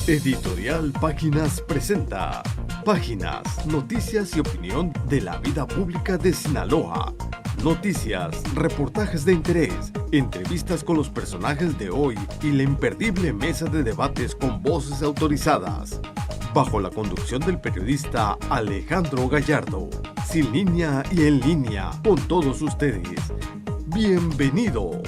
Editorial Páginas presenta Páginas, noticias y opinión de la vida pública de Sinaloa. Noticias, reportajes de interés, entrevistas con los personajes de hoy y la imperdible mesa de debates con voces autorizadas. Bajo la conducción del periodista Alejandro Gallardo. Sin línea y en línea con todos ustedes. Bienvenidos.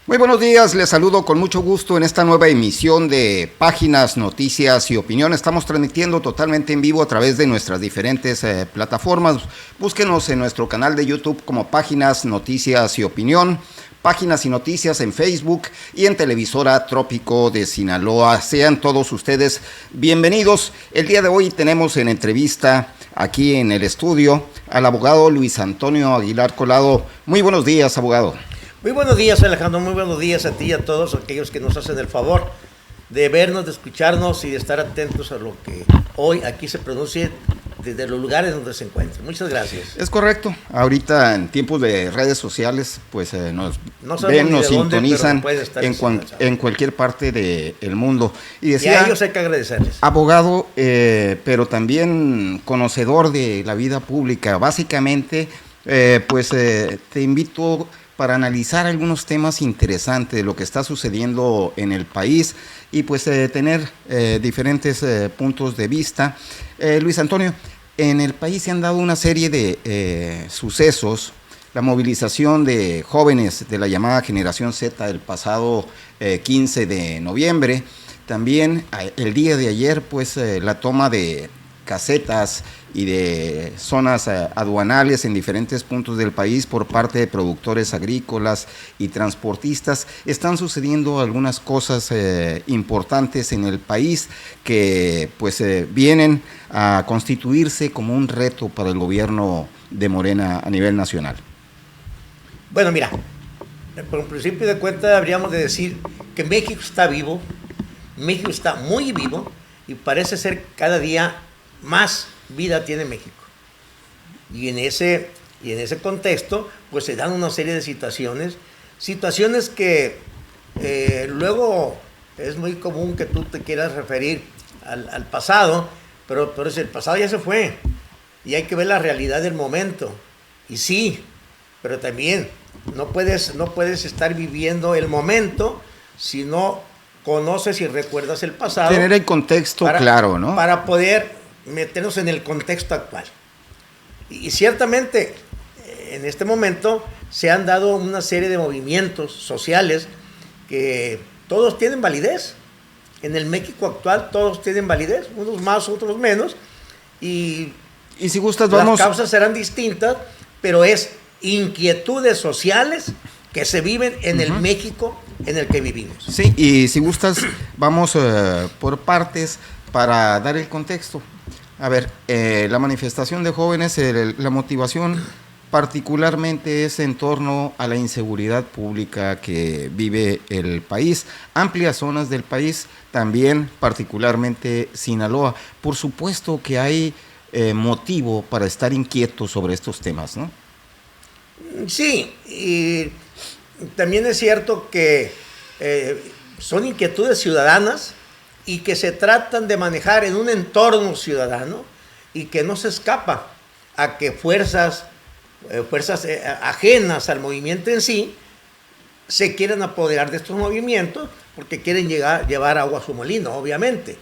Muy buenos días, les saludo con mucho gusto en esta nueva emisión de Páginas, Noticias y Opinión. Estamos transmitiendo totalmente en vivo a través de nuestras diferentes plataformas. Búsquenos en nuestro canal de YouTube como Páginas, Noticias y Opinión, Páginas y Noticias en Facebook y en Televisora Trópico de Sinaloa. Sean todos ustedes bienvenidos. El día de hoy tenemos en entrevista aquí en el estudio al abogado Luis Antonio Aguilar Colado. Muy buenos días, abogado. Muy buenos días, Alejandro, muy buenos días a ti y a todos aquellos que nos hacen el favor de vernos, de escucharnos y de estar atentos a lo que hoy aquí se pronuncie desde los lugares donde se encuentren. Muchas gracias. Es correcto. Ahorita en tiempos de redes sociales, pues nos ven, nos sintonizan en cualquier parte del mundo. Y decía, y a ellos hay que agradecerles. Abogado, pero también conocedor de la vida pública. Básicamente, te invito para analizar algunos temas interesantes de lo que está sucediendo en el país y pues tener diferentes puntos de vista. Luis Antonio, en el país se han dado una serie de sucesos, la movilización de jóvenes de la llamada Generación Z el pasado 15 de noviembre, también el día de ayer pues la toma de casetas y de zonas aduanales en diferentes puntos del país por parte de productores agrícolas y transportistas. Están sucediendo algunas cosas importantes en el país que pues vienen a constituirse como un reto para el gobierno de Morena a nivel nacional. Bueno, mira, por un principio de cuenta habríamos de decir que México está vivo, México está muy vivo y parece ser cada día más vida tiene México. Y en ese contexto, pues se dan una serie de situaciones que luego es muy común que tú te quieras referir al pasado, pero el pasado ya se fue y hay que ver la realidad del momento. Y sí, pero también no puedes estar viviendo el momento si no conoces y recuerdas el pasado. Tener el contexto claro, ¿no? Para poder meternos en el contexto actual. Y ciertamente, en este momento, se han dado una serie de movimientos sociales que todos tienen validez. En el México actual todos tienen validez, unos más, otros menos. Y si gustas, las causas serán distintas, pero es inquietudes sociales que se viven en el México en el que vivimos. Sí, y si gustas, vamos por partes para dar el contexto. A ver, la manifestación de jóvenes, la motivación particularmente es en torno a la inseguridad pública que vive el país, amplias zonas del país, también particularmente Sinaloa. Por supuesto que hay motivo para estar inquietos sobre estos temas, ¿no? Sí, y también es cierto que son inquietudes ciudadanas y que se tratan de manejar en un entorno ciudadano y que no se escapa a que fuerzas ajenas al movimiento en sí se quieren apoderar de estos movimientos porque quieren llevar agua a su molino, obviamente.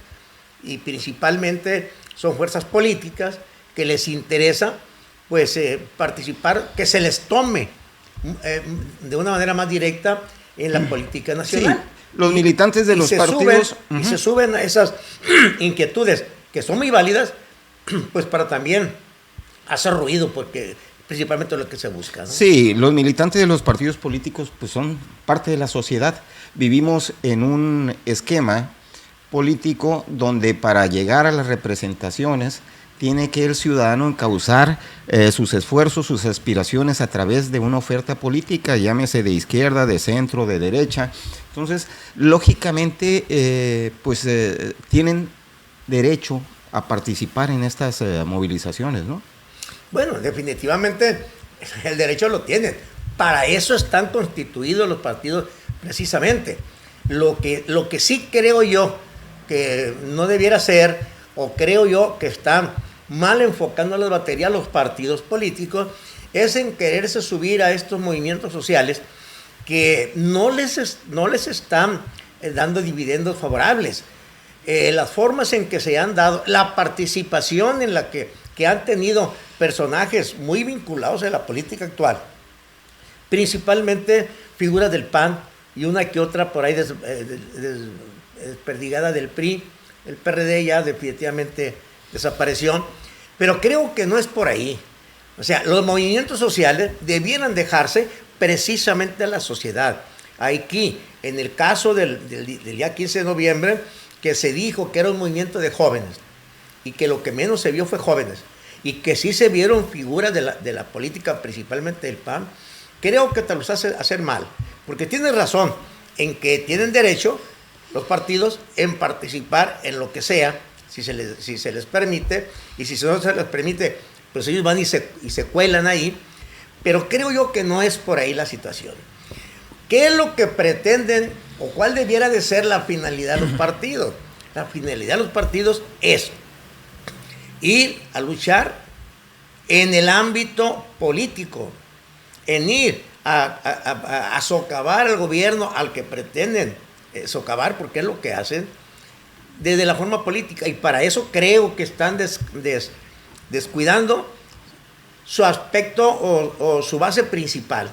Y principalmente son fuerzas políticas que les interesa pues participar, que se les tome de una manera más directa en la política nacional. Sí. Los militantes de los partidos y se suben a esas inquietudes que son muy válidas, pues para también hacer ruido, porque principalmente lo que se busca, ¿no? Sí, los militantes de los partidos políticos pues son parte de la sociedad. Vivimos en un esquema político donde para llegar a las representaciones tiene que el ciudadano encauzar sus esfuerzos, sus aspiraciones a través de una oferta política, llámese de izquierda, de centro, de derecha. Entonces, lógicamente, tienen derecho a participar en estas movilizaciones, ¿no? Bueno, definitivamente el derecho lo tienen. Para eso están constituidos los partidos precisamente. Lo que sí creo yo que no debiera ser, o creo yo que están mal enfocando las baterías los partidos políticos, es en quererse subir a estos movimientos sociales que no les están dando dividendos favorables. Las formas en que se han dado, la participación en la que han tenido personajes muy vinculados a la política actual, principalmente figuras del PAN y una que otra por ahí desperdigada del PRI. El PRD ya definitivamente desapareció, pero creo que no es por ahí. O sea, los movimientos sociales debieran dejarse precisamente a la sociedad. Aquí, en el caso del día 15 de noviembre, que se dijo que era un movimiento de jóvenes y que lo que menos se vio fue jóvenes y que sí se vieron figuras de la política, principalmente del PAN, creo que te los hace hacer mal, porque tienes razón en que tienen derecho los partidos en participar en lo que sea, si se les permite, y si no se les permite, pues ellos van y se cuelan ahí, pero creo yo que no es por ahí la situación. ¿Qué es lo que pretenden o cuál debiera de ser la finalidad de los partidos? La finalidad de los partidos es ir a luchar en el ámbito político, en ir a socavar al gobierno al que pretenden socavar, porque es lo que hacen desde la forma política, y para eso creo que están descuidando su aspecto o su base principal.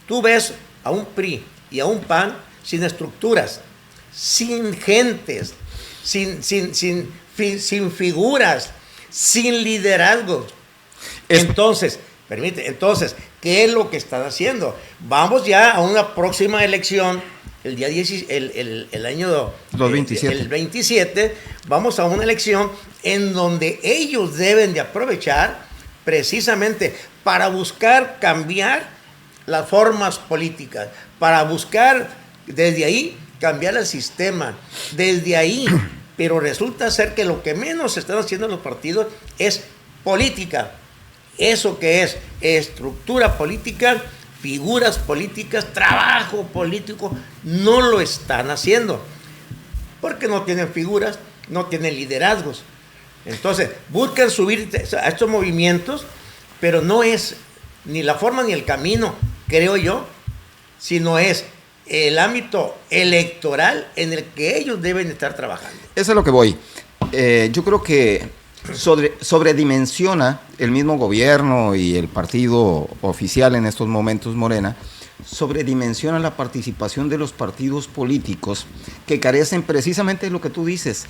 Tú ves a un PRI y a un PAN sin estructuras, sin gentes, sin figuras, sin liderazgo. Entonces, ¿qué es lo que están haciendo? Vamos ya a una próxima elección, el día 10, el año 27. El 27, vamos a una elección en donde ellos deben de aprovechar precisamente para buscar cambiar las formas políticas, para buscar desde ahí cambiar el sistema, desde ahí, pero resulta ser que lo que menos están haciendo los partidos es política. Eso que es estructura política, figuras políticas, trabajo político, no lo están haciendo, porque no tienen figuras, no tienen liderazgos. Entonces, buscan subir a estos movimientos, pero no es ni la forma ni el camino, creo yo, sino es el ámbito electoral en el que ellos deben estar trabajando. Eso es lo que voy. Yo creo que sobredimensiona el mismo gobierno y el partido oficial en estos momentos, Morena, sobredimensiona la participación de los partidos políticos que carecen precisamente de lo que tú dices,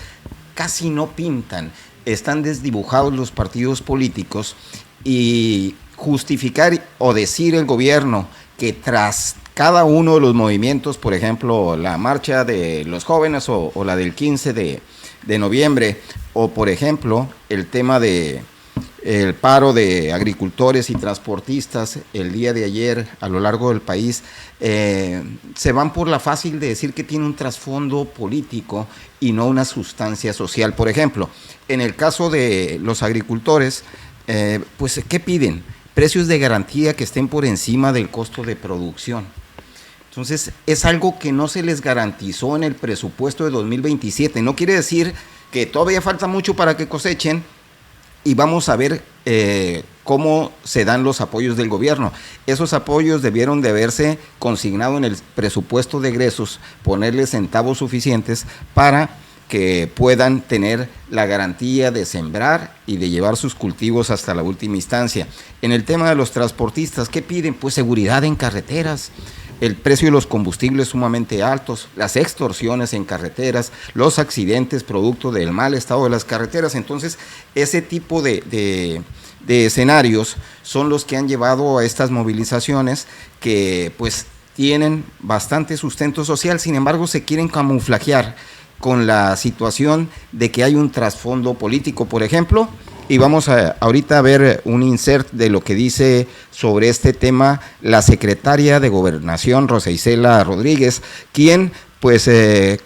casi no pintan, están desdibujados los partidos políticos, y justificar o decir el gobierno que tras cada uno de los movimientos, por ejemplo, la marcha de los jóvenes o la del 15 de noviembre, o por ejemplo, el tema de el paro de agricultores y transportistas el día de ayer a lo largo del país, se van por la fácil de decir que tiene un trasfondo político y no una sustancia social. Por ejemplo, en el caso de los agricultores, pues, ¿qué piden? Precios de garantía que estén por encima del costo de producción. Entonces, es algo que no se les garantizó en el presupuesto de 2027. No quiere decir que todavía falta mucho para que cosechen, y vamos a ver cómo se dan los apoyos del gobierno. Esos apoyos debieron de haberse consignado en el presupuesto de egresos, ponerle centavos suficientes para que puedan tener la garantía de sembrar y de llevar sus cultivos hasta la última instancia. En el tema de los transportistas, ¿qué piden? Pues seguridad en carreteras, el precio de los combustibles sumamente altos, las extorsiones en carreteras, los accidentes producto del mal estado de las carreteras. Entonces, ese tipo de escenarios son los que han llevado a estas movilizaciones que pues tienen bastante sustento social, sin embargo se quieren camuflajear con la situación de que hay un trasfondo político, por ejemplo, y vamos ahorita a ver un insert de lo que dice sobre este tema la secretaria de Gobernación, Rosa Isela Rodríguez, quien pues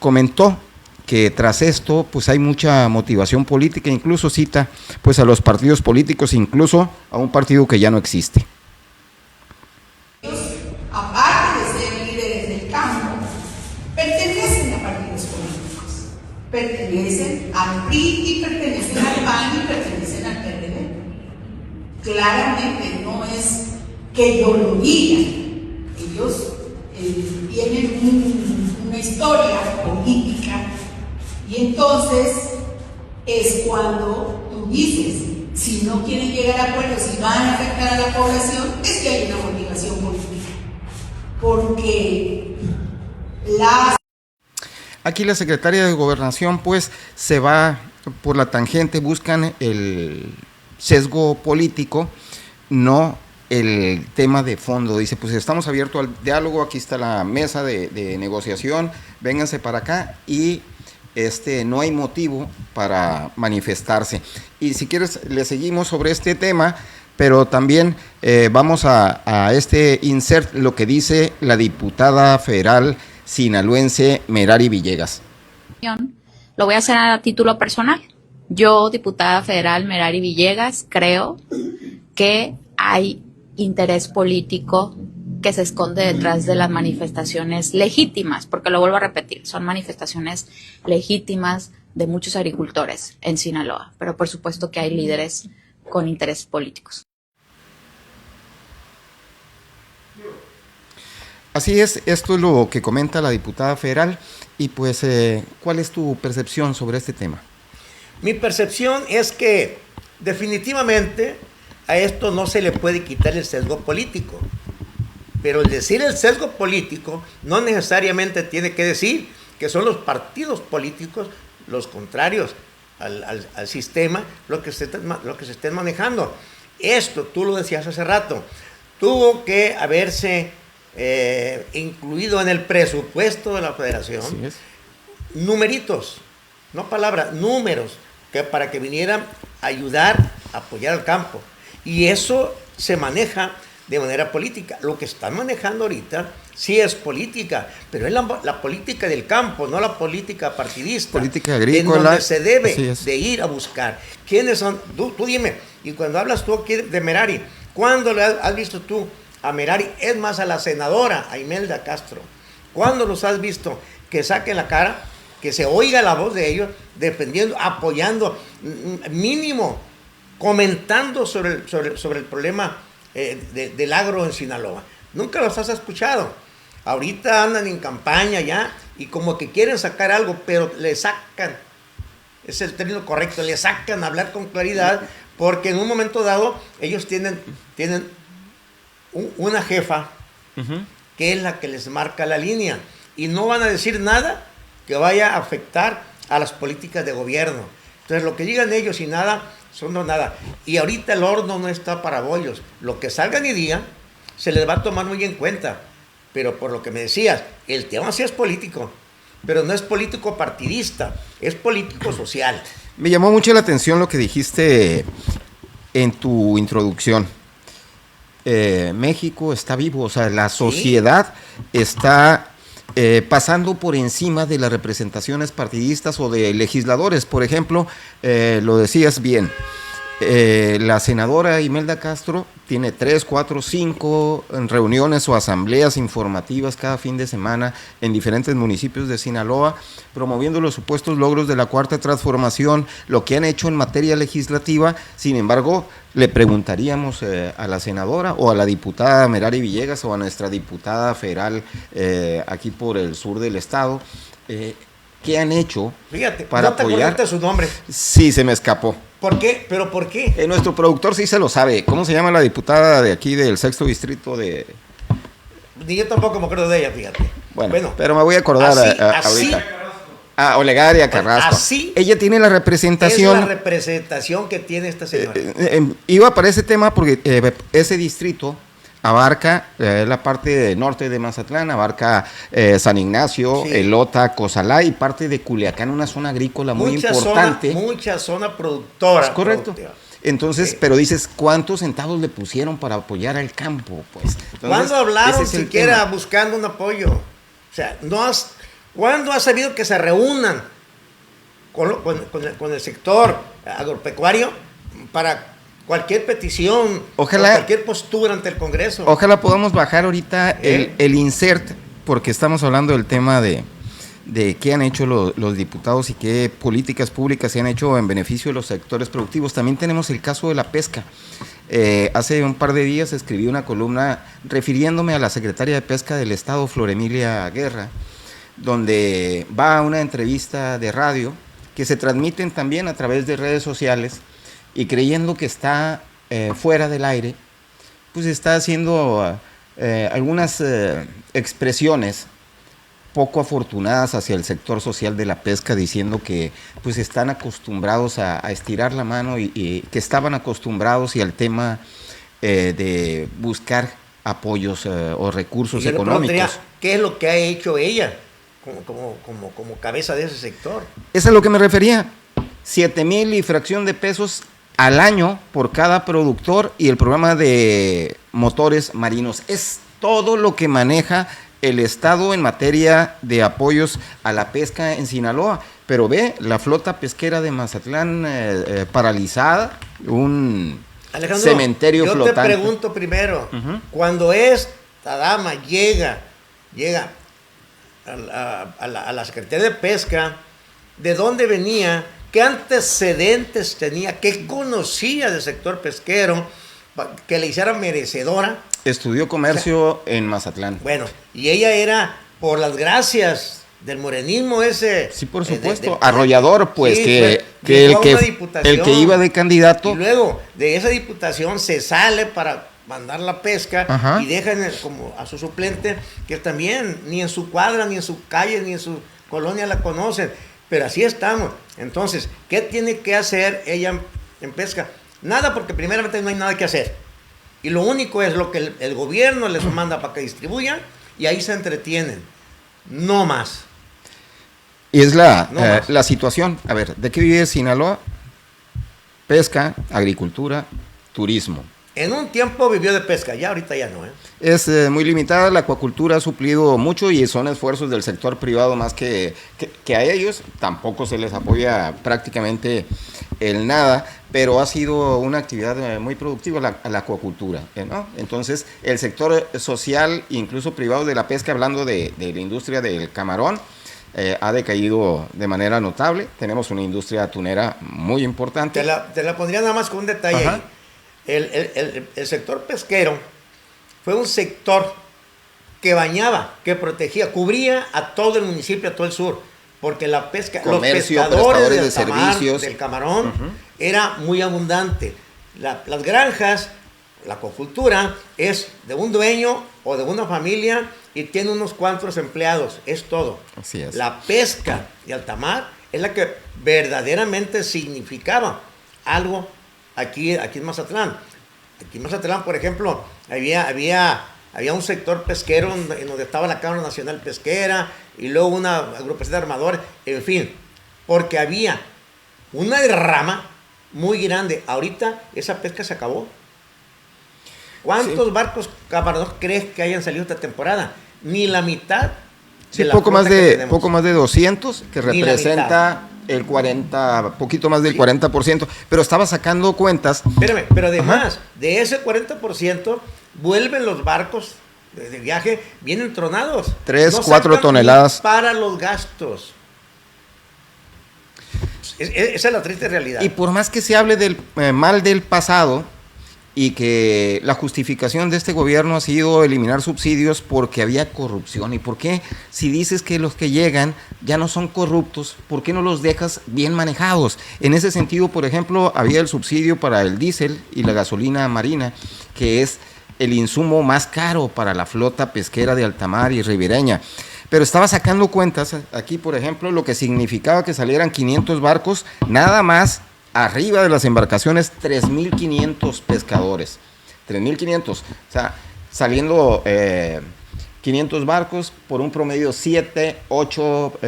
comentó que tras esto pues hay mucha motivación política, incluso cita pues a los partidos políticos, incluso a un partido que ya no existe. Aparte de ser líderes del campo, pertenecen al PRI y pertenecen al PAN y pertenecen al PRD. Claramente no es que yo lo diga, ellos tienen una historia política y entonces es cuando tú dices, si no quieren llegar a acuerdos y van a afectar a la población, es que hay una motivación política, porque Aquí la secretaria de Gobernación pues se va por la tangente, buscan el sesgo político, no el tema de fondo. Dice, pues estamos abiertos al diálogo, aquí está la mesa de negociación, vénganse para acá y no hay motivo para manifestarse. Y si quieres le seguimos sobre este tema, pero también vamos a este insert, lo que dice la diputada federal sinaloense Merari Villegas. Lo voy a hacer a título personal. Yo, diputada federal Merari Villegas, creo que hay interés político que se esconde detrás de las manifestaciones legítimas, porque lo vuelvo a repetir, son manifestaciones legítimas de muchos agricultores en Sinaloa, pero por supuesto que hay líderes con intereses políticos. Así es, esto es lo que comenta la diputada federal y pues, ¿cuál es tu percepción sobre este tema? Mi percepción es que definitivamente a esto no se le puede quitar el sesgo político, pero el decir el sesgo político no necesariamente tiene que decir que son los partidos políticos los contrarios al sistema lo que se estén manejando. Esto, tú lo decías hace rato, tuvo que haberse incluido en el presupuesto de la federación numeritos, no palabras, números, que para que vinieran a ayudar, a apoyar al campo. Y eso se maneja de manera política. Lo que están manejando ahorita sí es política, pero es la política del campo, no la política partidista. Política agrícola. En donde se debe de ir a buscar. ¿Quiénes son? Tú dime, y cuando hablas tú aquí de Merari, ¿cuándo le has visto tú a Merari? Es más, a la senadora, a Imelda Castro. ¿Cuándo los has visto que saquen la cara, que se oiga la voz de ellos, defendiendo, apoyando, mínimo, comentando sobre el problema del agro en Sinaloa? Nunca los has escuchado. Ahorita andan en campaña ya y como que quieren sacar algo, pero le sacan, es el término correcto, le sacan a hablar con claridad, porque en un momento dado ellos tienen una jefa que es la que les marca la línea y no van a decir nada que vaya a afectar a las políticas de gobierno. Entonces lo que digan ellos y nada son no nada. Y ahorita el horno no está para bollos. Lo que salgan y digan se les va a tomar muy en cuenta. Pero por lo que me decías, el tema sí es político, pero no es político partidista, es político social. Me llamó mucho la atención lo que dijiste en tu introducción. México está vivo, o sea, la sociedad está pasando por encima de las representaciones partidistas o de legisladores. Por ejemplo, lo decías bien, la senadora Imelda Castro tiene 3, 4, 5 reuniones o asambleas informativas cada fin de semana en diferentes municipios de Sinaloa, promoviendo los supuestos logros de la Cuarta Transformación, lo que han hecho en materia legislativa. Sin embargo, le preguntaríamos a la senadora o a la diputada Merari Villegas o a nuestra diputada federal aquí por el sur del estado, ¿qué han hecho? Fíjate, para no te apoyar? acordaste su nombre. Sí, se me escapó. ¿Por qué? ¿Pero por qué? Nuestro productor sí se lo sabe. ¿Cómo se llama la diputada de aquí del 6º distrito de...? Ni yo tampoco me acuerdo de ella, fíjate. Bueno, pero me voy a acordar ahorita. Olegaria Carrasco. Así. Ella tiene la representación. Es la representación que tiene esta señora. Iba para ese tema porque ese distrito abarca la parte norte de Mazatlán, abarca San Ignacio, Elota, Cozalá y parte de Culiacán, una zona agrícola muy importante. Mucha zona productora. Es correcto. Productiva. Entonces, pero dices, ¿cuántos centavos le pusieron para apoyar al campo? Pues, entonces, ¿cuándo hablaron siquiera tema. buscando un apoyo? O sea, ¿cuándo has sabido que se reúnan con el sector agropecuario para cualquier petición, ojalá, cualquier postura ante el Congreso? Ojalá podamos bajar ahorita el insert, porque estamos hablando del tema de qué han hecho los diputados y qué políticas públicas se han hecho en beneficio de los sectores productivos. También tenemos el caso de la pesca. Hace un par de días escribí una columna refiriéndome a la secretaria de Pesca del Estado, Flor Emilia Guerra, donde va a una entrevista de radio que se transmiten también a través de redes sociales, y creyendo que está fuera del aire, pues está haciendo algunas expresiones poco afortunadas hacia el sector social de la pesca, diciendo que pues están acostumbrados a estirar la mano y que estaban acostumbrados y al tema de buscar apoyos o recursos económicos. ¿Qué es lo que ha hecho ella como cabeza de ese sector? Eso es a lo que me refería. 7,000 y fracción de pesos al año por cada productor, y el programa de motores marinos. Es todo lo que maneja el Estado en materia de apoyos a la pesca en Sinaloa. Pero ve, la flota pesquera de Mazatlán paralizada, un Alejandro, cementerio flotante. Yo te pregunto primero, cuando esta dama llega a la Secretaría de Pesca, ¿de dónde venía? ¿Qué antecedentes tenía? ¿Qué conocía del sector pesquero que le hiciera merecedora? Estudió comercio en Mazatlán. Bueno, y ella era, por las gracias del morenismo ese... Sí, por supuesto, arrollador, pues, sí, que el que iba de candidato... Y luego, de esa diputación se sale para mandar la pesca. Ajá. Y dejan como a su suplente, que también ni en su cuadra, ni en su calle, ni en su colonia la conocen. Pero así estamos. Entonces, ¿qué tiene que hacer ella en pesca? Nada, porque primeramente no hay nada que hacer. Y lo único es lo que el gobierno les manda para que distribuyan, y ahí se entretienen. No más. Y es la situación. A ver, ¿de qué vive Sinaloa? Pesca, agricultura, turismo. En un tiempo vivió de pesca, ya ahorita ya no. Es muy limitada, la acuacultura ha suplido mucho y son esfuerzos del sector privado más que a ellos. Tampoco se les apoya prácticamente el nada, pero ha sido una actividad muy productiva la acuacultura, ¿no? Entonces, el sector social, incluso privado de la pesca, hablando de la industria del camarón, ha decaído de manera notable. Tenemos una industria tunera muy importante. Te la pondría nada más con un detalle ahí. El sector pesquero fue un sector que bañaba, que protegía, cubría a todo el municipio, a todo el sur, porque la pesca, comercio, los pescadores de servicios, del camarón, era muy abundante. Las granjas, la acuacultura es de un dueño o de una familia y tiene unos cuantos empleados, es todo. Así es. La pesca de alta mar es la que verdaderamente significaba algo aquí en Mazatlán. Aquí en Mazatlán, por ejemplo, había un sector pesquero en donde estaba la Cámara Nacional Pesquera y luego una agrupación de armadores, en fin, porque había una derrama muy grande. Ahorita esa pesca se acabó. ¿Cuántos barcos camarones crees que hayan salido esta temporada? Ni la mitad. Sí, poco más de 200, que representa el 40, poquito más del 40%, pero estaba sacando cuentas. Espérame, pero además, de ese 40%, vuelven los barcos de viaje, vienen tronados. 3-4 toneladas. Para los gastos. Esa es la triste realidad. Y por más que se hable del mal del pasado, y que la justificación de este gobierno ha sido eliminar subsidios porque había corrupción. ¿Y por qué? Si dices que los que llegan ya no son corruptos, ¿por qué no los dejas bien manejados? En ese sentido, por ejemplo, había el subsidio para el diésel y la gasolina marina, que es el insumo más caro para la flota pesquera de alta mar y ribereña. Pero estaba sacando cuentas aquí, por ejemplo, lo que significaba que salieran 500 barcos, nada más. Arriba de las embarcaciones, 3,500 pescadores. 3,500. O sea, saliendo 500 barcos por un promedio 7, 8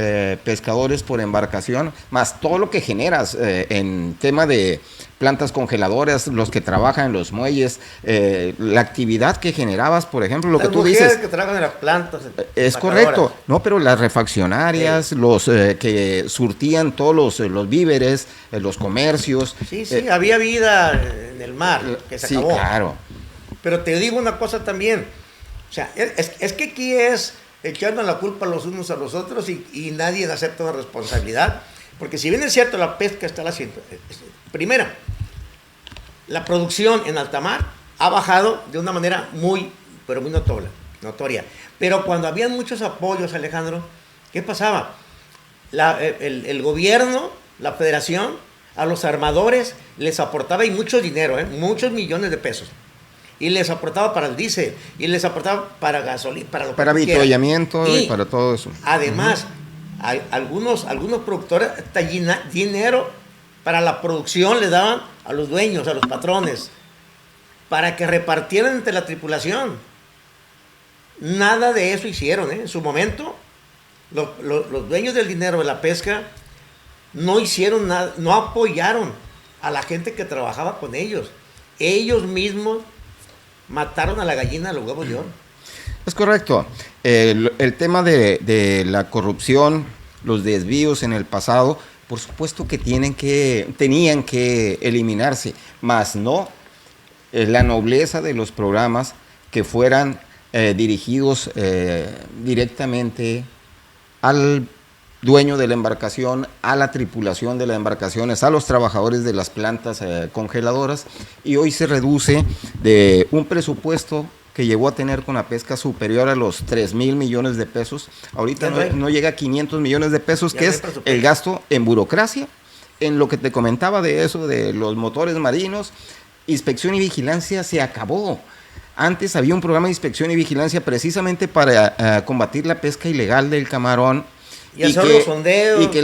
pescadores por embarcación, más todo lo que generas en tema de plantas congeladoras, los que trabajan en los muelles, la actividad que generabas, por ejemplo, lo que tú dices. Las mujeres que trabajan en las plantas. Es correcto, no, pero las refaccionarias, los que surtían todos los víveres, los comercios. Sí, había vida en el mar, que se acabó. Sí, claro. Pero te digo una cosa también, o sea, es que aquí es echando la culpa los unos a los otros y nadie acepta una responsabilidad. Porque si bien es cierto, la pesca está haciendo. Primera, la producción en alta mar ha bajado de una manera muy notoria. Pero cuando habían muchos apoyos, Alejandro, ¿qué pasaba? El gobierno, la federación, a los armadores les aportaba y mucho dinero, muchos millones de pesos. Y les aportaba para el diésel, y les aportaba para gasolina, para avituallamiento y para todo eso. Además, hay algunos productores hasta dinero para la producción le daban a los dueños, a los patrones, para que repartieran entre la tripulación. Nada de eso hicieron, En su momento, los dueños del dinero de la pesca no hicieron nada, no apoyaron a la gente que trabajaba con ellos. Ellos mismos mataron a la gallina de los huevos de oro. Es correcto. El tema de la corrupción, los desvíos en el pasado, por supuesto que tenían que eliminarse, más no la nobleza de los programas que fueran dirigidos directamente al dueño de la embarcación, a la tripulación de las embarcaciones, a los trabajadores de las plantas congeladoras, y hoy se reduce de un presupuesto que llegó a tener con la pesca superior a los 3,000 millones de pesos, ahorita no llega a 500 millones de pesos, que es el gasto en burocracia, en lo que te comentaba de eso, de los motores marinos. Inspección y vigilancia se acabó. Antes había un programa de inspección y vigilancia precisamente para combatir la pesca ilegal del camarón. Y hacer los sondeos. Y que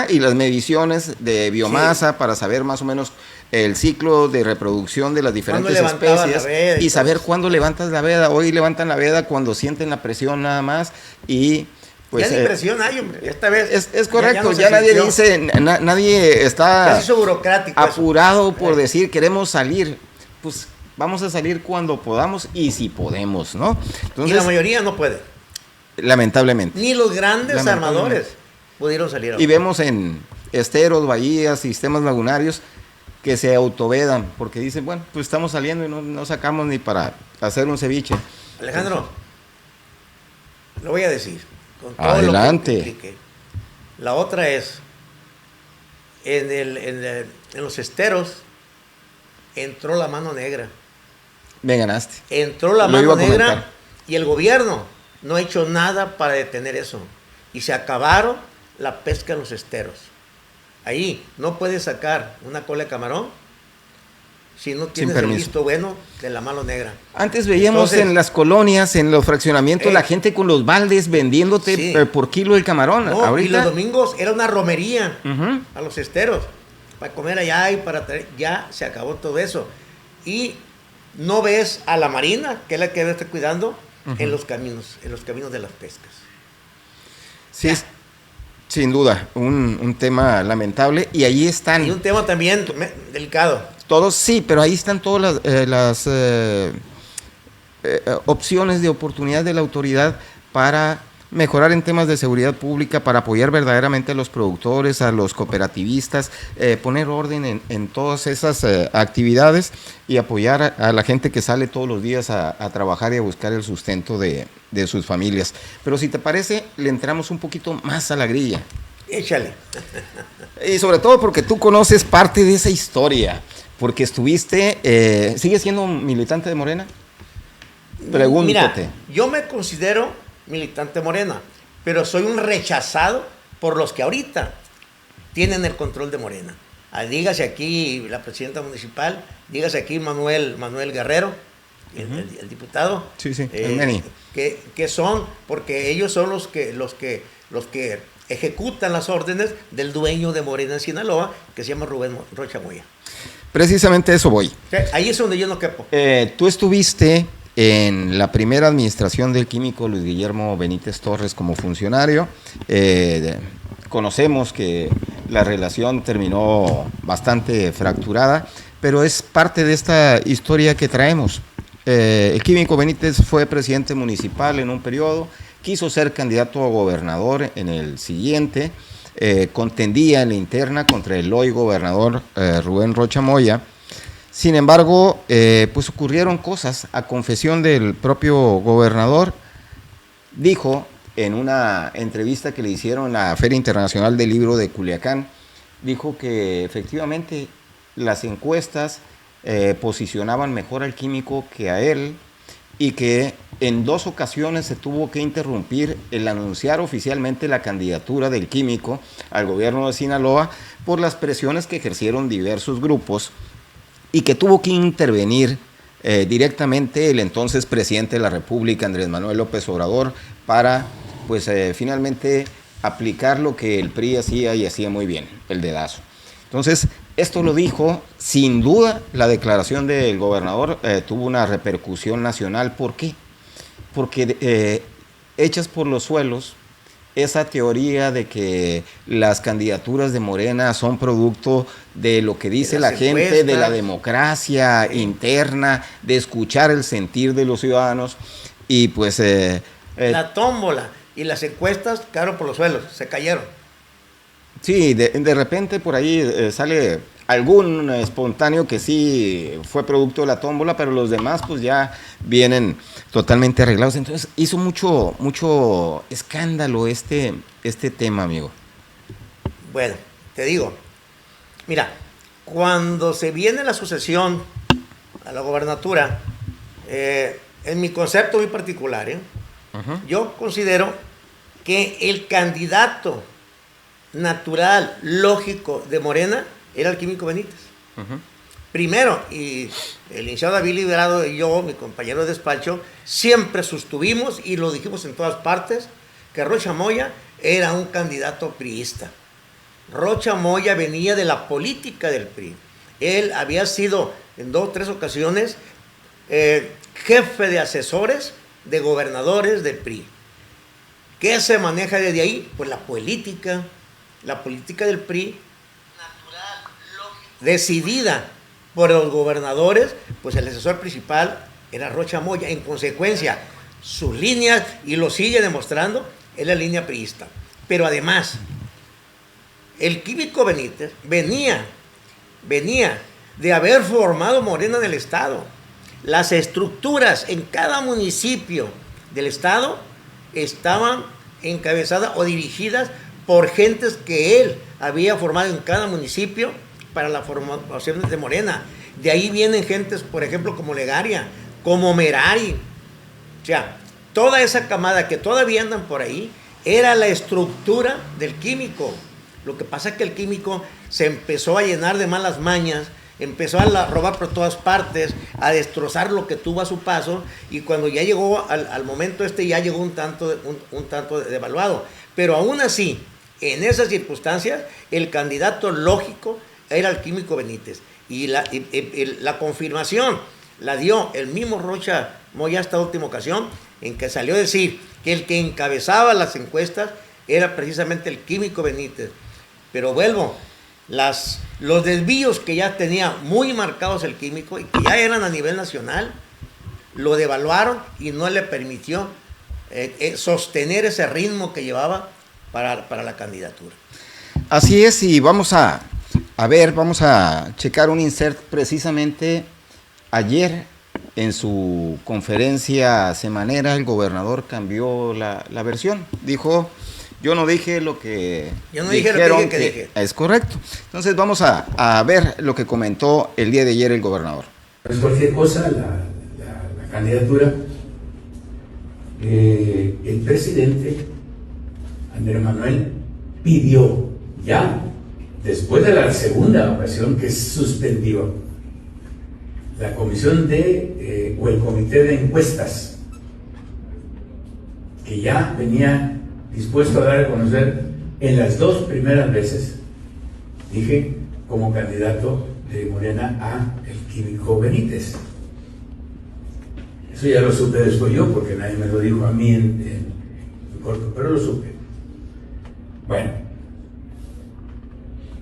y las mediciones de biomasa para saber más o menos el ciclo de reproducción de las diferentes especies y saber cuándo levantas la veda. Hoy levantan la veda cuando sienten la presión nada más y pues... Ya ni presión hay, hombre. Esta vez... Es correcto, ya nadie dice, nadie está burocrático apurado por decir queremos salir. Pues vamos a salir cuando podamos y si podemos, ¿no? Entonces, y la mayoría no puede. Lamentablemente. Ni los grandes armadores pudieron salir ahora. Y vemos en esteros, bahías, sistemas lagunarios que se autovedan porque dicen, bueno, pues estamos saliendo y no sacamos ni para hacer un ceviche. Alejandro, lo voy a decir. Con todo adelante. Lo que implique. La otra es, en los esteros entró la mano negra. Me ganaste. Entró la mano negra y el gobierno no ha hecho nada para detener eso. Y se acabaron la pesca en los esteros. Ahí no puedes sacar una cola de camarón si no tienes el visto bueno de la mano negra. Antes veíamos en las colonias, en los fraccionamientos, la gente con los baldes vendiéndote por kilo el camarón. No, ahorita... Y los domingos era una romería a los esteros para comer allá y para traer. Ya se acabó todo eso. Y no ves a la marina, que es la que debe estar cuidando, en los caminos de las pescas. Sí, sin duda, un tema lamentable, y ahí están. Y un tema también delicado. Todos, sí, pero ahí están todas las opciones de oportunidad de la autoridad para mejorar en temas de seguridad pública, para apoyar verdaderamente a los productores, a los cooperativistas, poner orden en todas esas actividades y apoyar a la gente que sale todos los días a trabajar y a buscar el sustento de sus familias. Pero si te parece, le entramos un poquito más a la grilla. Échale. Y sobre todo porque tú conoces parte de esa historia, porque estuviste, ¿sigues siendo militante de Morena? Pregúntate. Mira, yo me considero militante Morena, pero soy un rechazado por los que ahorita tienen el control de Morena. Dígase aquí la presidenta municipal, dígase aquí Manuel Guerrero, el diputado. Sí, el Meni. Que son, porque ellos son los que ejecutan las órdenes del dueño de Morena en Sinaloa, que se llama Rubén Rocha Moya. Precisamente eso voy. Ahí es donde yo no quepo. Tú estuviste en la primera administración del químico Luis Guillermo Benítez Torres como funcionario. Conocemos que la relación terminó bastante fracturada, pero es parte de esta historia que traemos. El químico Benítez fue presidente municipal en un periodo, quiso ser candidato a gobernador en el siguiente, contendía en la interna contra el hoy gobernador Rubén Rocha Moya. Sin embargo, pues ocurrieron cosas, a confesión del propio gobernador, dijo en una entrevista que le hicieron en la Feria Internacional del Libro de Culiacán, dijo que efectivamente las encuestas posicionaban mejor al químico que a él, y que en 2 ocasiones se tuvo que interrumpir el anunciar oficialmente la candidatura del químico al gobierno de Sinaloa por las presiones que ejercieron diversos grupos, y que tuvo que intervenir directamente el entonces presidente de la República, Andrés Manuel López Obrador, para pues finalmente aplicar lo que el PRI hacía y hacía muy bien, el dedazo. Entonces, esto lo dijo, sin duda, la declaración del gobernador tuvo una repercusión nacional. ¿Por qué? Porque echas por los suelos esa teoría de que las candidaturas de Morena son producto de lo que dice la gente, de la democracia interna, de escuchar el sentir de los ciudadanos, y pues... la tómbola y las encuestas quedaron por los suelos, se cayeron. Sí, de repente por ahí sale algún espontáneo que sí fue producto de la tómbola, pero los demás pues ya vienen totalmente arreglados. Entonces hizo mucho escándalo este tema, amigo. Bueno, te digo, mira, cuando se viene la sucesión a la gobernatura, en mi concepto muy particular, yo considero que el candidato natural, lógico de Morena era el Químico Benítez. Primero, y el licenciado David Liberado y yo, mi compañero de despacho, siempre sostuvimos y lo dijimos en todas partes, que Rocha Moya era un candidato priista. Rocha Moya venía de la política del PRI. Él había sido en 2 o 3 ocasiones jefe de asesores de gobernadores del PRI. ¿Qué se maneja desde ahí? Pues la política del PRI, natural, lógica, decidida por los gobernadores, pues el asesor principal era Rocha Moya. En consecuencia, sus líneas, y lo sigue demostrando, es la línea priista. Pero además, el Químico Benítez venía de haber formado Morena en el Estado. Las estructuras en cada municipio del Estado estaban encabezadas o dirigidas por gentes que él había formado en cada municipio para la formación de Morena. De ahí vienen gentes, por ejemplo, como Legaria, como Merari. O sea, toda esa camada que todavía andan por ahí era la estructura del Químico. Lo que pasa es que el Químico se empezó a llenar de malas mañas, empezó a robar por todas partes, a destrozar lo que tuvo a su paso, y cuando ya llegó al momento ya llegó un tanto devaluado. Pero aún así, en esas circunstancias, el candidato lógico era el Químico Benítez. Y la confirmación la dio el mismo Rocha Moya esta última ocasión, en que salió a decir que el que encabezaba las encuestas era precisamente el Químico Benítez. Pero vuelvo, los desvíos que ya tenía muy marcados el Químico y que ya eran a nivel nacional, lo devaluaron y no le permitió sostener ese ritmo que llevaba para la candidatura. Así es, y vamos a checar un insert precisamente. Ayer en su conferencia semanera el gobernador cambió la versión. Dijo: yo no dije lo que dijeron que dije. Es correcto. Entonces vamos a ver lo que comentó el día de ayer el gobernador. Es cualquier cosa la candidatura. El presidente Andrés Manuel pidió ya, después de la segunda ocasión que suspendió la comisión o el comité de encuestas, que ya venía dispuesto a dar a conocer en las 2 primeras veces, dije, como candidato de Morena a el Químico Benítez. Eso ya lo supe después yo, porque nadie me lo dijo a mí en corto, pero lo supe. Bueno,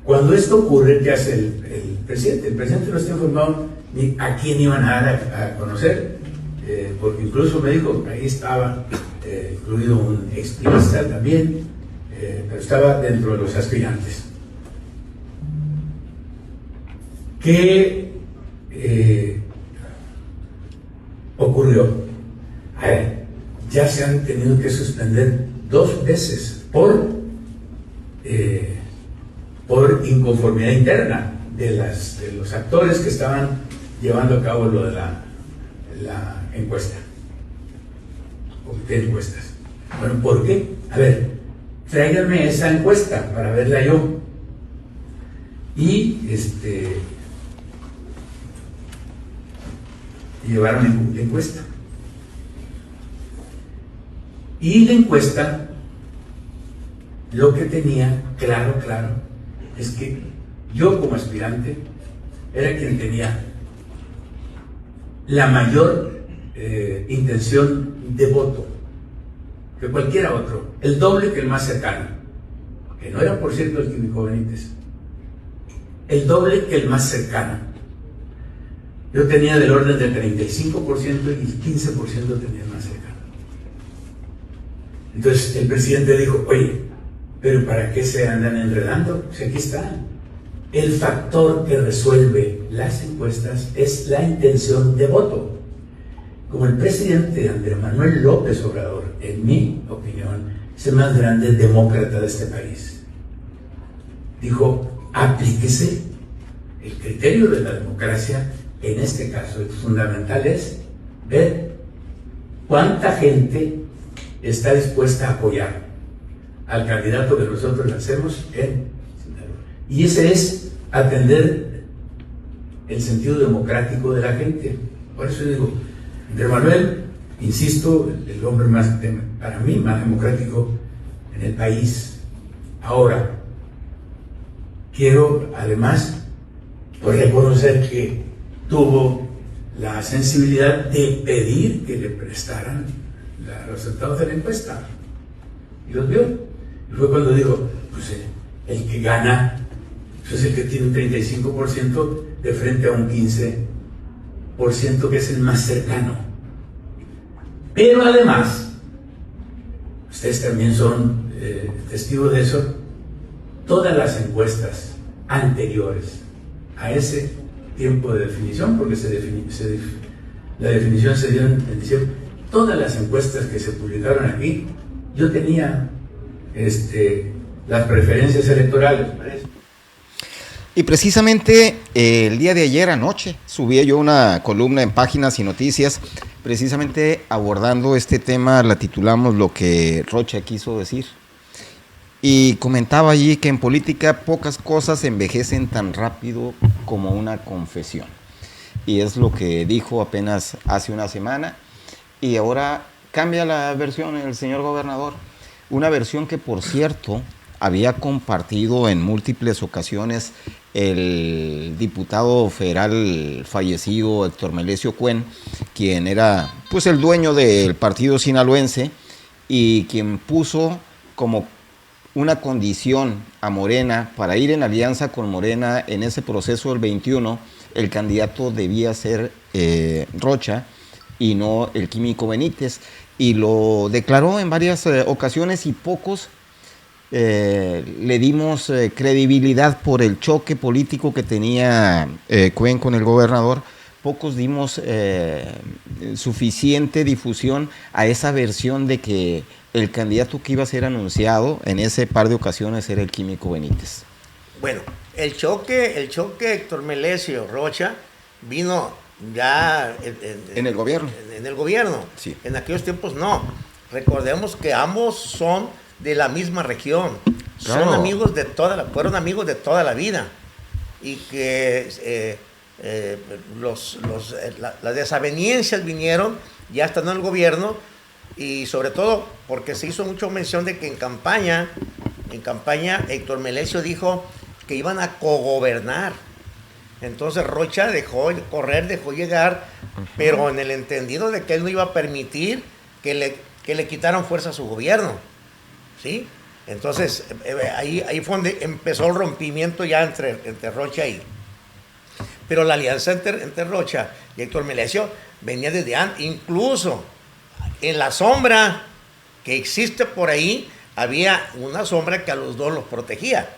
cuando esto ocurre, ¿qué hace el presidente? El presidente no está informado ni a quién iban a dar a conocer, porque incluso me dijo, ahí estaba incluido un expriista también, pero estaba dentro de los aspirantes. ¿Qué ocurrió? A ver, ya se han tenido que suspender 2 veces por inconformidad interna de los actores que estaban llevando a cabo lo de la encuesta, comité de encuestas. Bueno, ¿por qué? A ver, tráiganme esa encuesta para verla yo. Y llevaron la encuesta. Y la encuesta, lo que tenía claro, es que yo como aspirante era quien tenía la mayor intención de voto que cualquiera otro, el doble que el más cercano, que no era por cierto el Químico Benítez, el doble que el más cercano. Yo tenía del orden del 35% y el 15% tenía el más cercano. Entonces el presidente dijo, oye, pero ¿para qué se andan enredando? Pues aquí está. El factor que resuelve las encuestas es la intención de voto. Como el presidente Andrés Manuel López Obrador, en mi opinión, es el más grande demócrata de este país, dijo, aplíquese el criterio de la democracia. En este caso, lo fundamental es ver cuánta gente está dispuesta a apoyar al candidato que nosotros hacemos en Sinaloa. Y ese es atender el sentido democrático de la gente. Por eso digo, Andrés Manuel, insisto, el hombre más, para mí, más democrático en el país. Ahora, quiero además pues reconocer que tuvo la sensibilidad de pedir que le prestaran los resultados de la encuesta. Y los vio. Y fue cuando dijo, pues el que gana pues es el que tiene un 35% de frente a un 15% que es el más cercano. Pero además, ustedes también son testigos de eso, todas las encuestas anteriores a ese tiempo de definición, porque la definición se dio en diciembre, todas las encuestas que se publicaron aquí, yo tenía las preferencias electorales, parece. Y precisamente el día de ayer anoche subí yo una columna en Páginas y Noticias, precisamente abordando este tema, la titulamos Lo que Rocha quiso decir. Y comentaba allí que en política pocas cosas envejecen tan rápido como una confesión. Y es lo que dijo apenas hace una semana. Y ahora cambia la versión el señor gobernador. Una versión que, por cierto, había compartido en múltiples ocasiones el diputado federal fallecido Héctor Melesio Cuen, quien era pues el dueño del partido sinaloense y quien puso como una condición a Morena para ir en alianza con Morena en ese proceso del 21, el candidato debía ser Rocha y no el Químico Benítez, y lo declaró en varias ocasiones y pocos le dimos credibilidad por el choque político que tenía Cuen con el gobernador. Pocos dimos suficiente difusión a esa versión de que el candidato que iba a ser anunciado en ese par de ocasiones era el Químico Benítez. Bueno, el choque Héctor Melesio Rocha vino ya en el gobierno. En el gobierno. Sí. En aquellos tiempos no. Recordemos que ambos son de la misma región. Claro. Fueron amigos de toda la vida. Y que las desavenencias vinieron ya estando en el gobierno, y sobre todo porque se hizo mucha mención de que en campaña Héctor Melesio dijo que iban a cogobernar. Entonces Rocha dejó correr, dejó llegar, pero en el entendido de que él no iba a permitir que le quitaran fuerza a su gobierno, ¿sí? Entonces ahí fue donde empezó el rompimiento ya entre Rocha y... Pero la alianza entre Rocha y Héctor Melesio venía desde antes. Incluso en la sombra que existe por ahí, había una sombra que a los dos los protegía.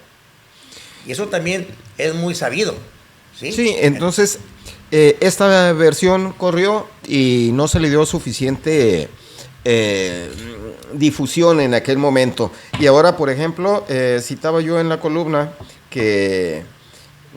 Y eso también es muy sabido. Sí, entonces esta versión corrió y no se le dio suficiente difusión en aquel momento. Y ahora, por ejemplo, citaba yo en la columna que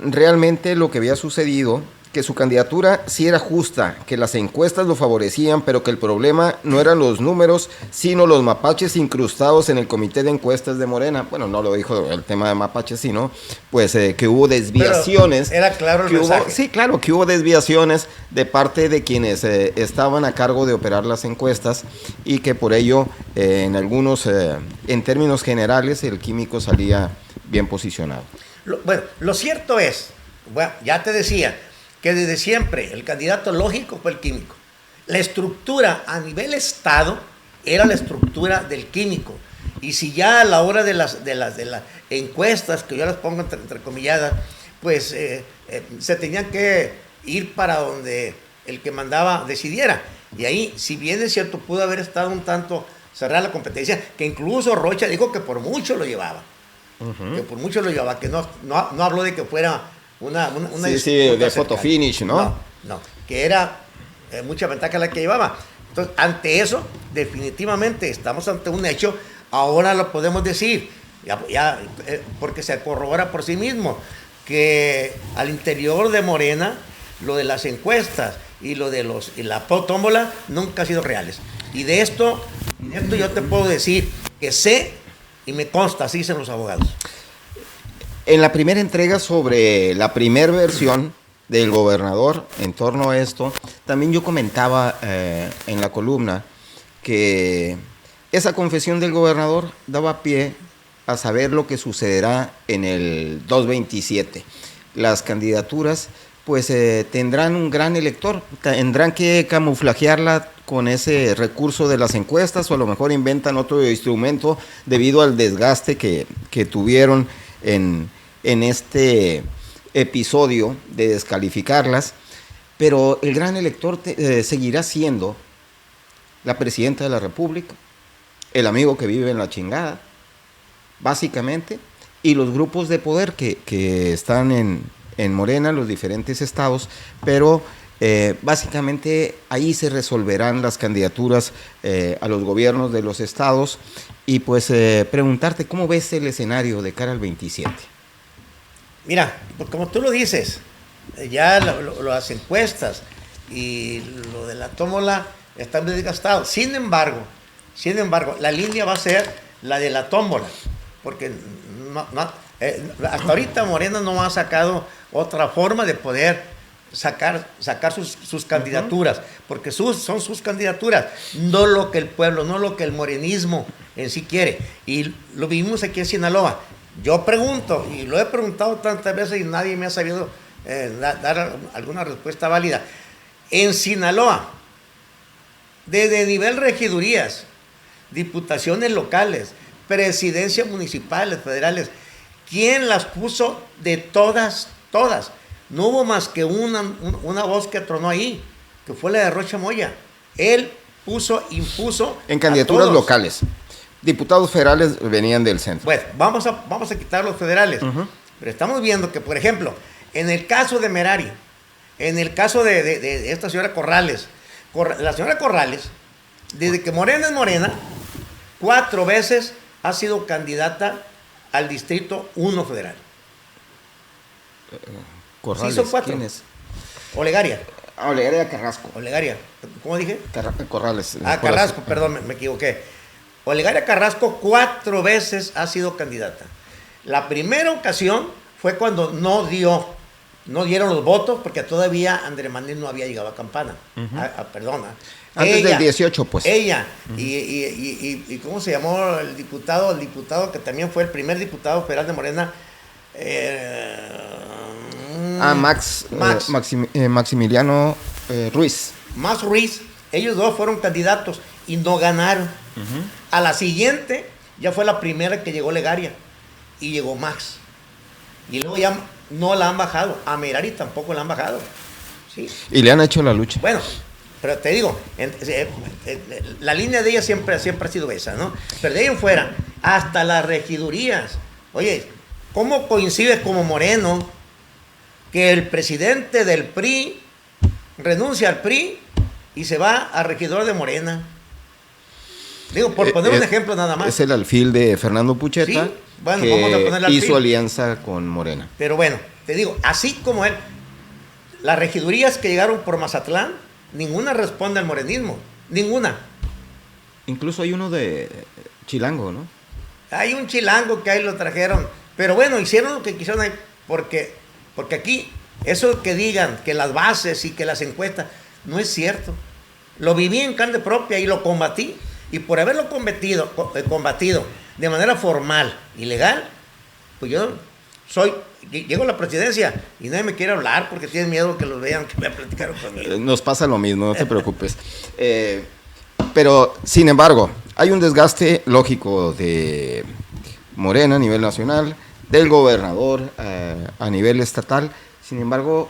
realmente lo que había sucedido, que su candidatura sí era justa, que las encuestas lo favorecían, pero que el problema no eran los números, sino los mapaches incrustados en el comité de encuestas de Morena. Bueno, no lo dijo el tema de mapaches, sino pues que hubo desviaciones. Pero era claro el mensaje. Sí, claro, que hubo desviaciones de parte de quienes estaban a cargo de operar las encuestas y que por ello, en términos generales, el químico salía bien posicionado. Lo cierto es, bueno, ya te decía, que desde siempre el candidato lógico fue el químico. La estructura a nivel Estado era la estructura del químico. Y si ya a la hora de las encuestas, que yo las pongo entrecomilladas, pues se tenían que ir para donde el que mandaba decidiera. Y ahí, si bien es cierto, pudo haber estado un tanto cerrada la competencia, que incluso Rocha dijo que por mucho lo llevaba. Que por mucho lo llevaba, que no habló de que fuera una sí, de photo finish, ¿no? No, que era mucha ventaja la que llevaba. Entonces, ante eso, definitivamente estamos ante un hecho, ahora lo podemos decir, porque se corrobora por sí mismo, que al interior de Morena, lo de las encuestas y lo de la tómbola nunca han sido reales. Y de esto yo te puedo decir que sé y me consta, así dicen los abogados. En la primera entrega sobre la primera versión del gobernador en torno a esto, también yo comentaba en la columna que esa confesión del gobernador daba pie a saber lo que sucederá en el 227. Las candidaturas pues tendrán un gran elector, tendrán que camuflajearla con ese recurso de las encuestas o a lo mejor inventan otro instrumento debido al desgaste que tuvieron en este episodio de descalificarlas, pero el gran elector seguirá siendo la presidenta de la República, el amigo que vive en la chingada, básicamente, y los grupos de poder que están en Morena, los diferentes estados, pero básicamente ahí se resolverán las candidaturas a los gobiernos de los estados y pues preguntarte cómo ves el escenario de cara al 27. Mira, pues como tú lo dices, ya las encuestas y lo de la tómbola están desgastados. Sin embargo, la línea va a ser la de la tómbola, porque hasta ahorita Morena no ha sacado otra forma de poder sacar sus candidaturas, porque son sus candidaturas, no lo que el pueblo, no lo que el morenismo en sí quiere. Y lo vivimos aquí en Sinaloa. Yo pregunto, y lo he preguntado tantas veces y nadie me ha sabido dar alguna respuesta válida. En Sinaloa, desde nivel regidurías, diputaciones locales, presidencias municipales, federales, ¿quién las puso de todas? No hubo más que una voz que tronó ahí, que fue la de Rocha Moya. Él impuso en candidaturas locales. Diputados federales venían del centro. Pues vamos a quitar los federales. Pero estamos viendo que, por ejemplo, en el caso de Merari, en el caso de esta señora Corrales, la señora Corrales, desde que Morena es Morena, 4 veces ha sido candidata al Distrito 1 federal. Corrales, sí, son 4. ¿Quién es? Olegaria. Olegaria Carrasco. Olegaria, ¿cómo dije? Corrales. Carrasco, perdón, me equivoqué. Olegaria Carrasco 4 veces ha sido candidata. La primera ocasión fue cuando no dieron los votos, porque todavía Andrés Manuel no había llegado a Campana. Perdona. Antes del 18, pues. Ella, y ¿cómo se llamó el diputado? El diputado que también fue el primer diputado federal de Morena. Maximiliano Ruiz. Max Ruiz. Ellos dos fueron candidatos y no ganaron. A la siguiente, ya fue la primera que llegó Legaria y llegó Max. Y luego ya no la han bajado. A Merari tampoco la han bajado. ¿Sí? Y le han hecho la lucha. Bueno, pero te digo, la línea de ella siempre ha sido esa, ¿no? Pero de ahí en fuera, hasta las regidurías. Oye, ¿cómo coincide como Moreno que el presidente del PRI renuncia al PRI y se va a regidor de Morena? Digo, por poner un ejemplo nada más. Es el alfil de Fernando Pucheta, Sí, bueno, que vamos a poner el alfil. hizo alianza con Morena. Pero bueno, te digo, así como él, las regidurías que llegaron por Mazatlán, ninguna responde al morenismo, ninguna. Incluso hay uno de Chilango, ¿no? Hay un chilango que ahí lo trajeron, pero bueno, hicieron lo que quisieron ahí, porque aquí, eso que digan, que las bases y que las encuestas, no es cierto. Lo viví en carne propia y lo combatí, y por haberlo combatido de manera formal y legal, pues yo llego a la presidencia y nadie me quiere hablar porque tienen miedo que los vean, que me platicaron conmigo. Nos pasa lo mismo, no te preocupes. Pero, sin embargo, hay un desgaste lógico de Morena a nivel nacional, del gobernador a nivel estatal. Sin embargo,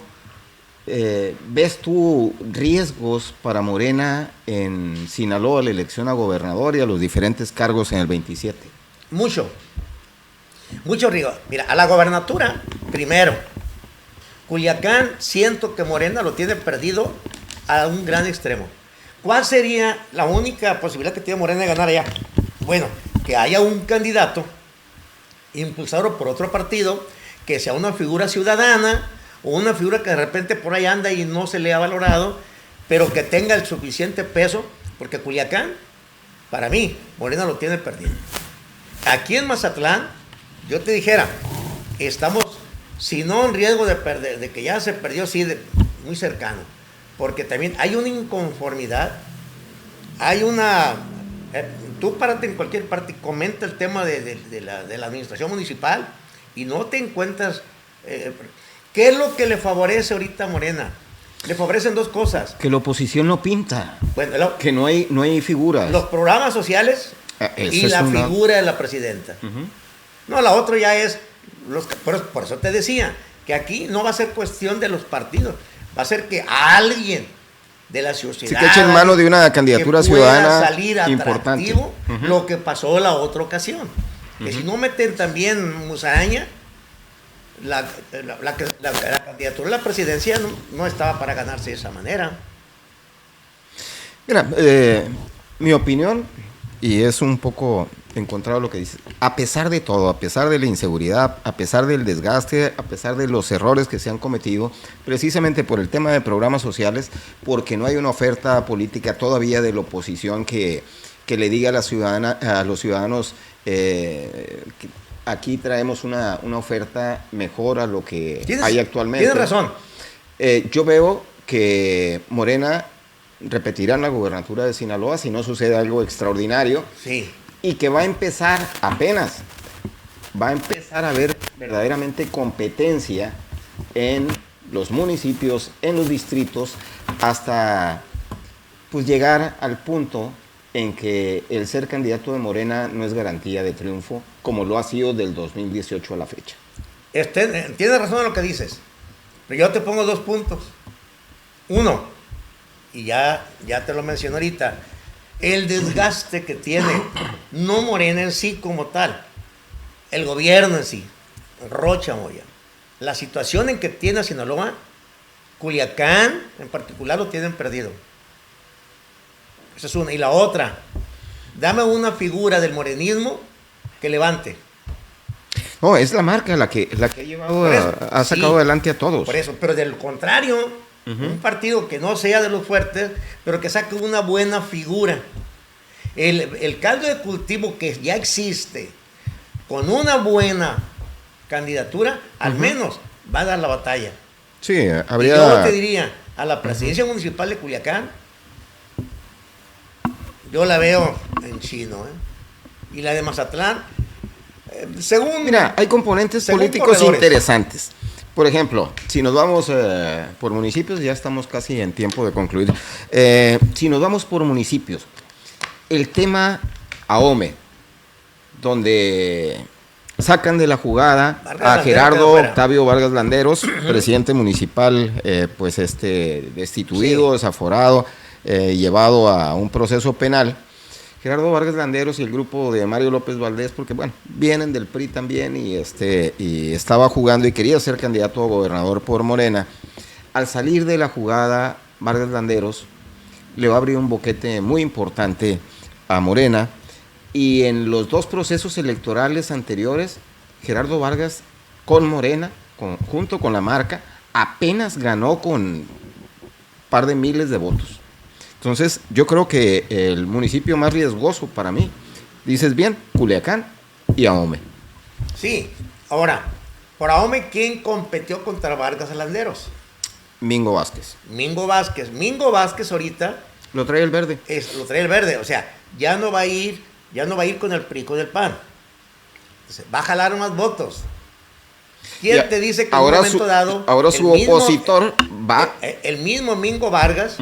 ¿ves tú riesgos para Morena en Sinaloa, la elección a gobernador y a los diferentes cargos en el 27? Mucho riesgo. Mira, a la gobernatura, primero, Culiacán, siento que Morena lo tiene perdido a un gran extremo. ¿Cuál sería la única posibilidad que tiene Morena de ganar allá? Bueno, que haya un candidato impulsado por otro partido, que sea una figura ciudadana, o una figura que de repente por ahí anda y no se le ha valorado, pero que tenga el suficiente peso, porque Culiacán, para mí, Morena lo tiene perdido. Aquí en Mazatlán, yo te dijera, estamos, si no en riesgo de perder, de que ya se perdió, sí, muy cercano, porque también hay una inconformidad, hay una... tú párate en cualquier parte, comenta el tema de la administración municipal y no te encuentras... ¿qué es lo que le favorece ahorita a Morena? Le favorecen dos cosas. Que la oposición no pinta, Bueno, que no hay figuras. los programas sociales y la figura de la presidenta. No, la otra ya es... por eso te decía, que aquí no va a ser cuestión de los partidos, va a ser que alguien de la sociedad... Sí, que echen mano de una candidatura que pueda ciudadana salir importante. atractivo, lo que pasó la otra ocasión. Que si no meten también musaraña, la candidatura a la presidencia no estaba para ganarse de esa manera. Mira, mi opinión, y es un poco encontrado lo que dices, a pesar de todo, a pesar de la inseguridad, a pesar del desgaste, a pesar de los errores que se han cometido, precisamente por el tema de programas sociales, porque no hay una oferta política todavía de la oposición que le diga a los ciudadanos que aquí traemos una oferta mejor a lo que hay actualmente. Tienes razón. Yo veo que Morena repetirá en la gubernatura de Sinaloa si no sucede algo extraordinario. Sí. Y que va a empezar apenas, va a empezar a haber verdaderamente competencia en los municipios, en los distritos, hasta pues llegar al punto en que el ser candidato de Morena no es garantía de triunfo, como lo ha sido del 2018 a la fecha. Tienes razón en lo que dices, pero yo te pongo 2 puntos. Uno, y ya te lo mencioné ahorita, el desgaste que tiene, no Morena en sí como tal, el gobierno en sí, Rocha Moya, la situación en que tiene Sinaloa, Culiacán en particular lo tienen perdido. Esa es una. Y la otra, dame una figura del morenismo que levante. No, es la marca la que ha llevado, ha sacado adelante a todos. Por eso, pero del contrario, un partido que no sea de los fuertes, pero que saque una buena figura. El caldo de cultivo que ya existe, con una buena candidatura, al menos va a dar la batalla. Sí, habría... Y yo te diría, a la presidencia municipal de Culiacán, yo la veo en chino, y la de Mazatlán, según... Mira, hay componentes políticos corredores interesantes. Por ejemplo, si nos vamos por municipios, ya estamos casi en tiempo de concluir. Si nos vamos por municipios, el tema Ahome, donde sacan de la jugada a Gerardo Octavio Vargas Landeros, presidente municipal, destituido, desaforado, llevado a un proceso penal. Gerardo Vargas Landeros y el grupo de Mario López Valdés, porque bueno, vienen del PRI también y estaba jugando y quería ser candidato a gobernador por Morena. Al salir de la jugada, Vargas Landeros le va a abrir un boquete muy importante a Morena, y en los dos procesos electorales anteriores, Gerardo Vargas con Morena, junto con la marca, apenas ganó con un par de miles de votos. Entonces, yo creo que el municipio más riesgoso para mí, dices bien, Culiacán y Ahome. Sí, ahora, por Ahome, ¿quién competió contra Vargas Landeros? Mingo Vázquez. Mingo Vázquez. Mingo Vázquez ahorita Lo trae el verde. lo trae el verde, o sea, ya no va a ir con el PRI, con el PAN. Entonces, va a jalar más votos. ¿Quién te dice que en un momento dado... Ahora su opositor va... El mismo Mingo Vargas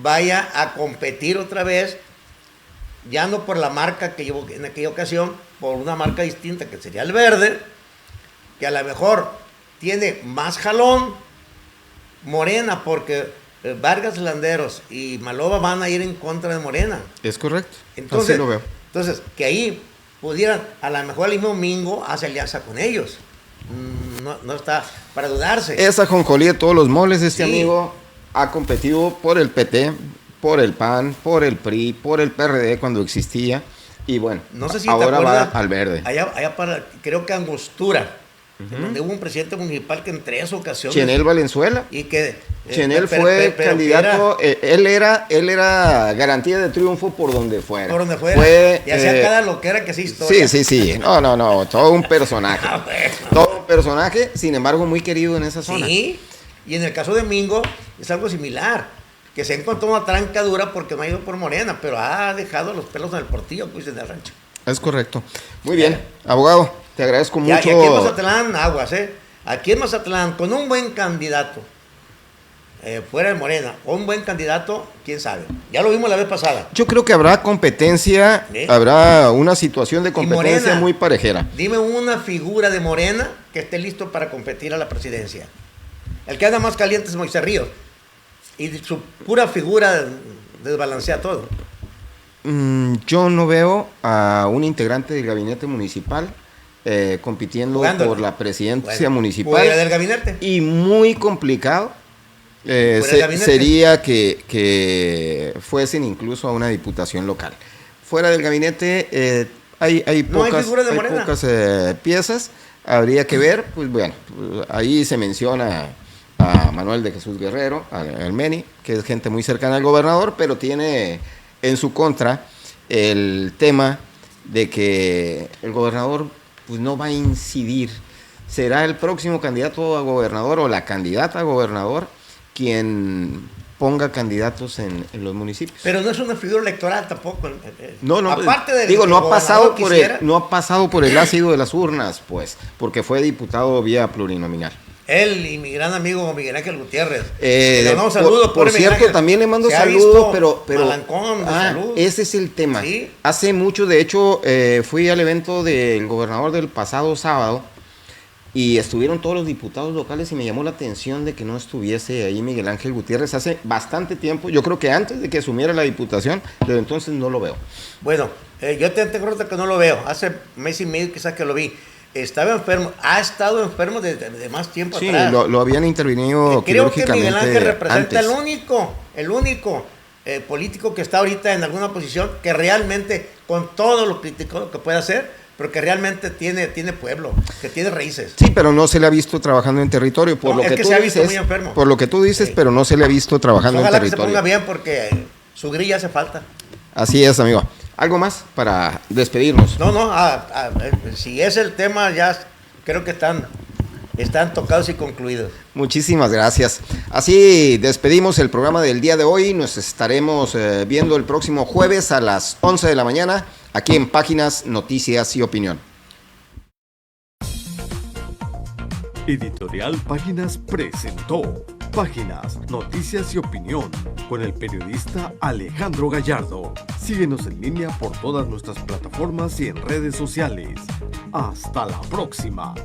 vaya a competir otra vez, ya no por la marca que llevó en aquella ocasión, por una marca distinta que sería el verde, que a lo mejor tiene más jalón. Morena, porque Vargas Landeros y Maloba van a ir en contra de Morena. Es correcto. Entonces, así lo veo. Entonces, que ahí pudieran, a lo mejor el mismo Mingo hace alianza con ellos. No está para dudarse. Esa jonjolí de todos los moles, Sí. amigo ha competido por el PT, por el PAN, por el PRI, por el PRD cuando existía, y bueno, No sé si ahora te acuerdas, va al verde. Allá para, creo que Angostura, donde hubo un presidente municipal que en 3 ocasiones... Chenel Valenzuela. Y que... Chenel fue candidato, él era garantía de triunfo por donde fuera. Por donde fuera. Y hacía cada loquera que sí historia. Sí. No, todo un personaje. Bueno. Todo un personaje, sin embargo, muy querido en esa zona. Sí, y en el caso de Mingo es algo similar, que se encontró una tranca dura porque no ha ido por Morena, pero ha dejado los pelos en el portillo, pues, en el rancho. Es correcto. Muy bien, abogado, te agradezco mucho. Y aquí en Mazatlán, aguas, Aquí en Mazatlán, con un buen candidato, fuera de Morena, o un buen candidato, quién sabe. Ya lo vimos la vez pasada. Yo creo que habrá competencia, ¿Sí? Habrá una situación de competencia Morena, muy parejera. Dime una figura de Morena que esté listo para competir a la presidencia. El que anda más caliente es Moisés Ríos. Y su pura figura desbalancea todo. Yo no veo a un integrante del gabinete municipal compitiendo Jugándole por la presidencia Bueno, municipal. fuera del gabinete. Y muy complicado Fuera del gabinete. sería que fuesen incluso a una diputación local. Fuera del gabinete hay No hay pocas, figura de Morena. pocas piezas. Habría que ver, pues bueno, ahí se menciona a Manuel de Jesús Guerrero, al Meni, que es gente muy cercana al gobernador, pero tiene en su contra el tema de que el gobernador pues no va a incidir. Será el próximo candidato a gobernador o la candidata a gobernador quien ponga candidatos en los municipios. Pero no es una figura electoral tampoco. No, Aparte de digo, que no el ha pasado gobernador no ha pasado por el ácido de las urnas, pues, porque fue diputado vía plurinominal. Él y mi gran amigo Miguel Ángel Gutiérrez. Le Le mandamos saludos. por Miguel cierto, Ángel. también le mando Se ha saludos, visto pero malancón de salud. ese es el tema. Sí. Hace mucho, de hecho, fui al evento del gobernador del pasado sábado y estuvieron todos los diputados locales y me llamó la atención de que no estuviese ahí Miguel Ángel Gutiérrez hace bastante tiempo. Yo creo que antes de que asumiera la diputación, pero entonces no lo veo. Bueno, yo tengo rato que no lo veo. Hace mes y medio quizás que lo vi. Estaba enfermo, ha estado enfermo de más tiempo Sí, atrás. lo habían intervenido Creo que quirúrgicamente Miguel Ángel representa antes. el único político que está ahorita en alguna posición que realmente, con todo lo crítico que puede hacer, pero que realmente tiene pueblo, que tiene raíces. Sí, pero no se le ha visto trabajando en territorio, por No, lo es que que tú se ha visto dices. muy enfermo. Por lo que tú dices, Sí. pero no se le ha visto trabajando Ojalá en que se territorio. ponga bien porque su grilla hace falta. Así es, amigo. ¿Algo más para despedirnos? No, si es el tema ya creo que están tocados y concluidos. Muchísimas gracias. Así despedimos el programa del día de hoy. Nos estaremos viendo el próximo jueves a las 11 de la mañana aquí en Páginas, Noticias y Opinión. Editorial Páginas presentó Páginas, Noticias y Opinión con el periodista Alejandro Gallardo. Síguenos en línea por todas nuestras plataformas y en redes sociales. Hasta la próxima.